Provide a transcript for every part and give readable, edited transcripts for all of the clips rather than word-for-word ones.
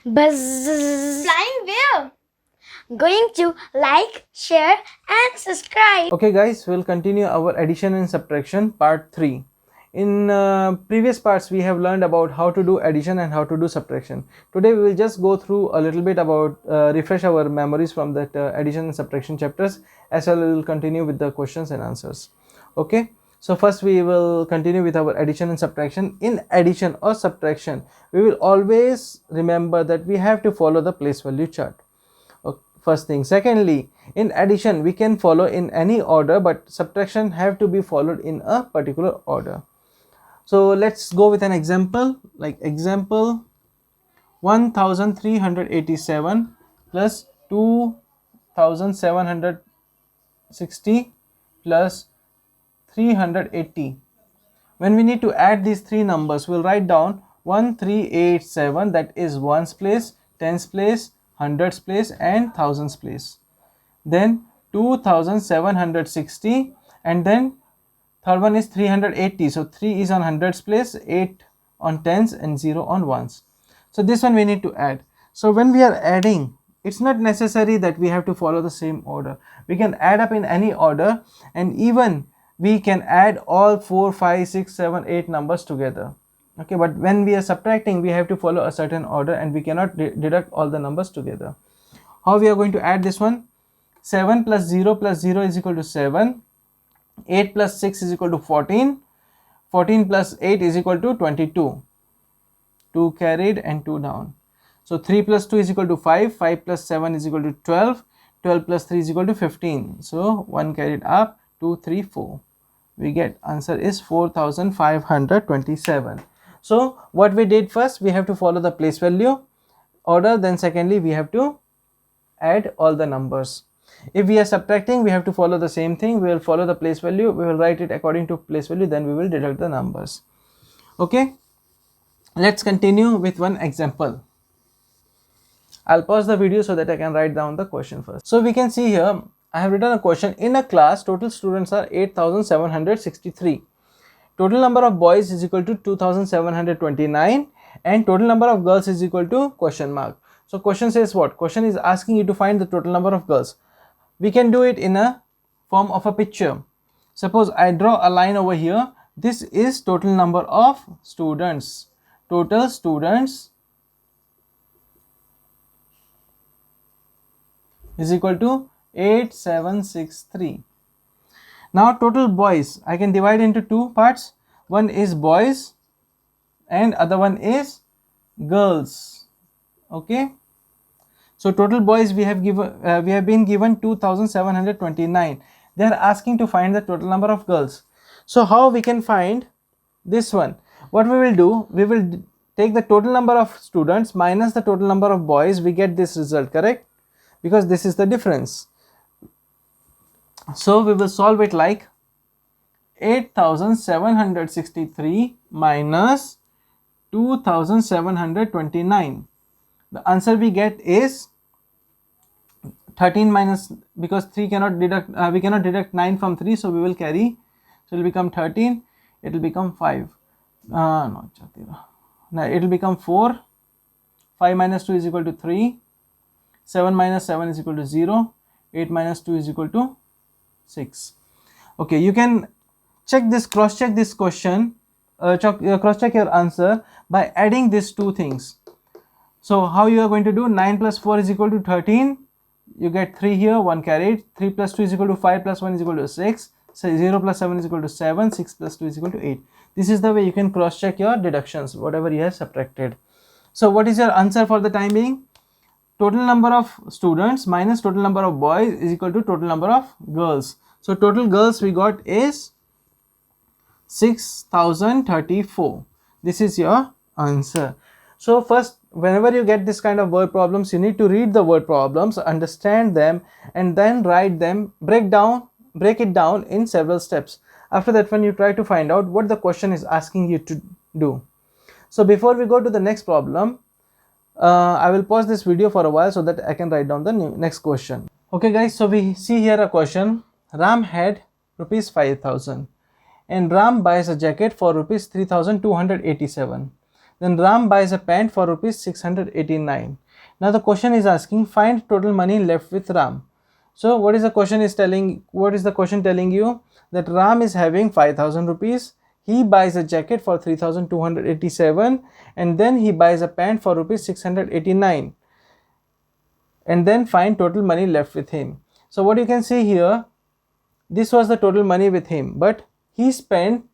Buzz. Flying where? Going to like, share and subscribe. Okay guys, we'll continue our addition and subtraction part 3. In previous parts we have learned about how to do addition and how to do subtraction. Today we will just go through a little bit about refresh our memories from that addition and subtraction chapters, as well we will continue with the questions and answers. Okay, so first we will continue with our addition and subtraction. In addition or subtraction, we will always remember that we have to follow the place value chart. First thing. Secondly, in addition we can follow in any order, but subtraction have to be followed in a particular order. So let's go with an example. Like example 1387 plus 2760 plus 380. When we need to add these three numbers, we'll write down 1387, that is ones place, tens place, hundreds place and thousands place. Then 2760, and then third one is 380. So 3 is on hundreds place, 8 on tens and 0 on ones. So this one we need to add. So when we are adding, it's not necessary that we have to follow the same order. We can add up in any order, and even we can add all 4, 5, 6, 7, 8 numbers together. Okay, but when we are subtracting, we have to follow a certain order and we cannot deduct all the numbers together. How we are going to add this one? 7 plus 0 is equal to 7. 8 plus 6 is equal to 14. 14 plus 8 is equal to 22. 2 carried and 2 down. So 3 plus 2 is equal to 5. 5 plus 7 is equal to 12. 12 plus 3 is equal to 15. So 1 carried up, 2, 3, 4. We get answer is 4527. So what we did first, we have to follow the place value order. Then secondly, we have to add all the numbers. If we are subtracting, we have to follow the same thing. We will follow the place value. We will write it according to place value. Then we will deduct the numbers. Okay. Let's continue with one example. I'll pause the video so that I can write down the question first. So we can see here, I have written a question. In a class, total students are 8763. Total number of boys is equal to 2729 and total number of girls is equal to question mark. So question says what? Question is asking you to find the total number of girls. We can do it in a form of a picture. Suppose I draw a line over here. This is total number of students. Total students is equal to 8763. Now total boys, I can divide into two parts. One is boys and other one is girls. Okay. So total boys we have been given 2729. They are asking to find the total number of girls. So how we can find this one? What we will do, we will take the total number of students minus the total number of boys. We get this result, correct? Because this is the difference. So we will solve it like 8763 minus 2729. The answer we get is 13 minus, because 3 cannot deduct, we cannot deduct 9 from 3, so we will carry, so it will become 13, it will become 5, no, it will become 4, 5 minus 2 is equal to 3, 7 minus 7 is equal to 0, 8 minus 2 is equal to 6. Okay, you can check this, cross check this question, cross check your answer by adding these two things. So how you are going to do? 9 plus 4 is equal to 13. You get 3 here, 1 carried. 3 plus 2 is equal to 5 plus 1 is equal to 6. So 0 plus 7 is equal to 7. 6 plus 2 is equal to 8. This is the way you can cross check your deductions, whatever you have subtracted. So what is your answer for the time being? Total number of students minus total number of boys is equal to total number of girls. So total girls we got is 6034. This is your answer. So first, whenever you get this kind of word problems, you need to read the word problems, understand them, and then write them, break it down in several steps. After that, when you try to find out what the question is asking you to do. So before we go to the next problem, I will pause this video for a while so that I can write down the next question. Okay guys, so we see here a question. Ram had rupees 5000 and Ram buys a jacket for rupees 3287. Then Ram buys a pant for rupees 689. Now the question is asking, find total money left with Ram. So what is the question is telling? What is the question telling you? That Ram is having 5,000 rupees. He buys a jacket for 3,287, and then he buys a pant for rupees 689, and then find total money left with him. So what you can see here, this was the total money with him, but he spent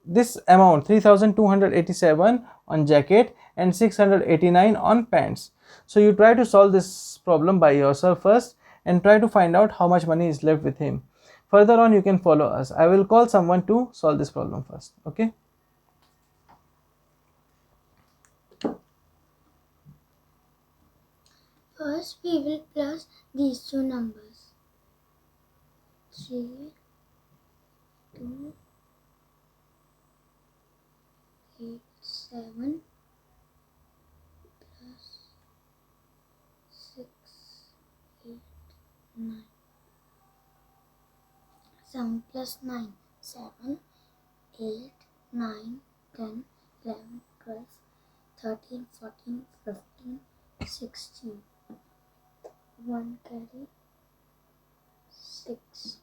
this amount 3,287 on jacket and 689 on pants. So you try to solve this problem by yourself first and try to find out how much money is left with him. Further on you can follow us. I will call someone to solve this problem first. Okay. First, we will plus these two numbers. 3, 2, 8, 7 plus 6, 8, 9. 7 plus 9, 7, 8, 9, 10, 11, 12, 13, 14, 15, 16. 1 carry 6.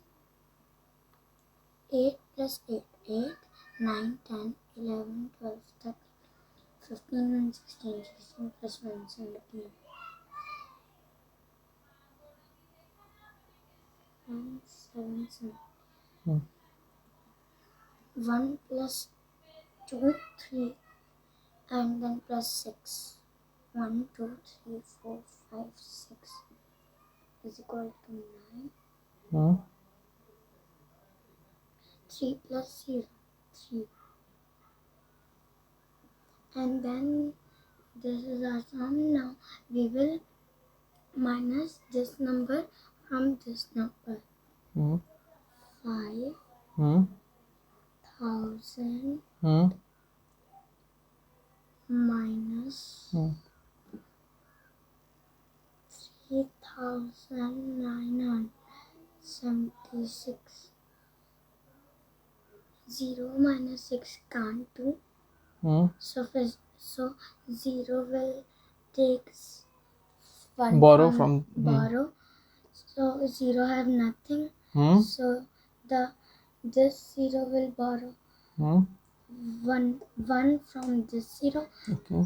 8 plus 8, 8, 9, 10, 11, 12, 13, 15 and 16, 16 plus 1, 17. 1, 7, 7. 1 plus 2, 3, and then plus 6. 1, 2, 3, 4, 5, 6 is equal to 9. 3 plus 0, 3. And then this is our sum. Now we will minus this number from this number. 5,000 minus 3,976. 0 minus 6 can't do. So 0 will take 1 borrow from borrow. So 0 have nothing. So this 0 will borrow 1 from this 0. Okay.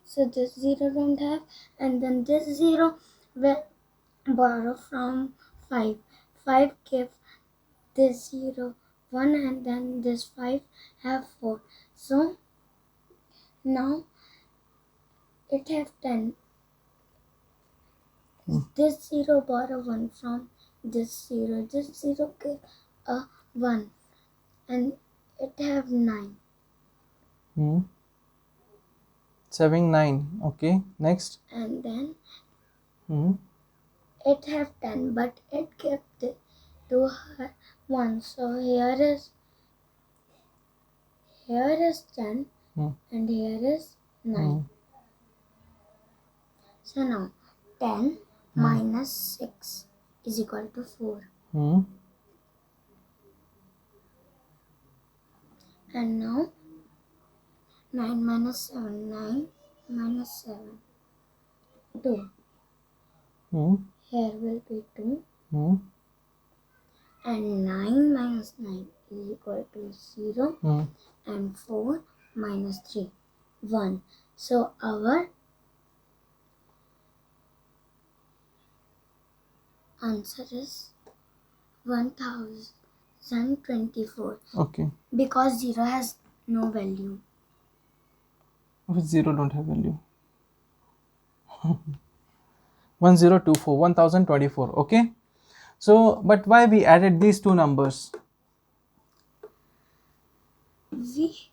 So this 0 don't have, and then this 0 will borrow from 5. 5 give this 0 1, and then this 5 have 4. So now it have 10. This 0 borrow 1 from this 0. This 0 give a 1, and it have 9. 7, 9. Okay. Next. And then it have 10, but it kept it to her 1. So here is 10, and here is 9. So now 10 minus 6 is equal to 4. And now 9 minus 7, 9 minus 7, 2. Here will be 2. And 9 minus 9 is equal to 0. And 4 minus 3, 1. So our answer is 1024. Okay. Because 0 has no value. Which 0 don't have value? 1024, 1024. Okay. So, but why we added these two numbers? We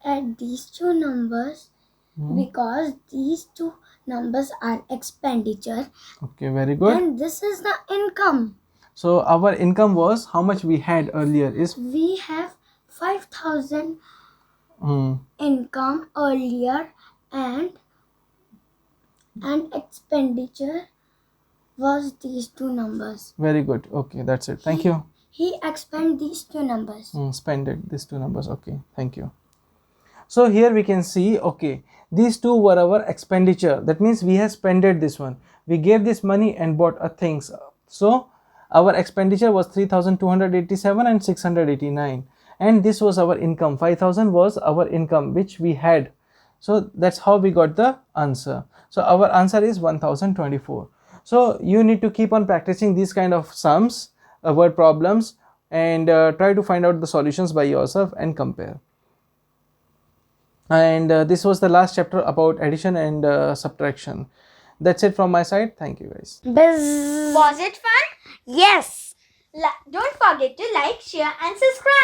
add these two numbers because these two numbers are expenditure. Okay, very good. And this is the income. So our income was how much we had earlier is we have 5,000 income earlier, and expenditure was these two numbers. Very good. Okay, that's it. Thank you. He expend these two numbers. Spended these two numbers. Okay, thank you. So here we can see, okay, these two were our expenditure. That means we have spended this one. We gave this money and bought things. So our expenditure was 3,287 and 689. And this was our income. 5,000 was our income which we had. So that's how we got the answer. So our answer is 1024. So you need to keep on practicing these kind of sums, word problems, and try to find out the solutions by yourself and compare. And this was the last chapter about addition and subtraction. That's it from my side. Thank you guys. Buzz. Was it fun? Yes. Don't forget to like, share and subscribe.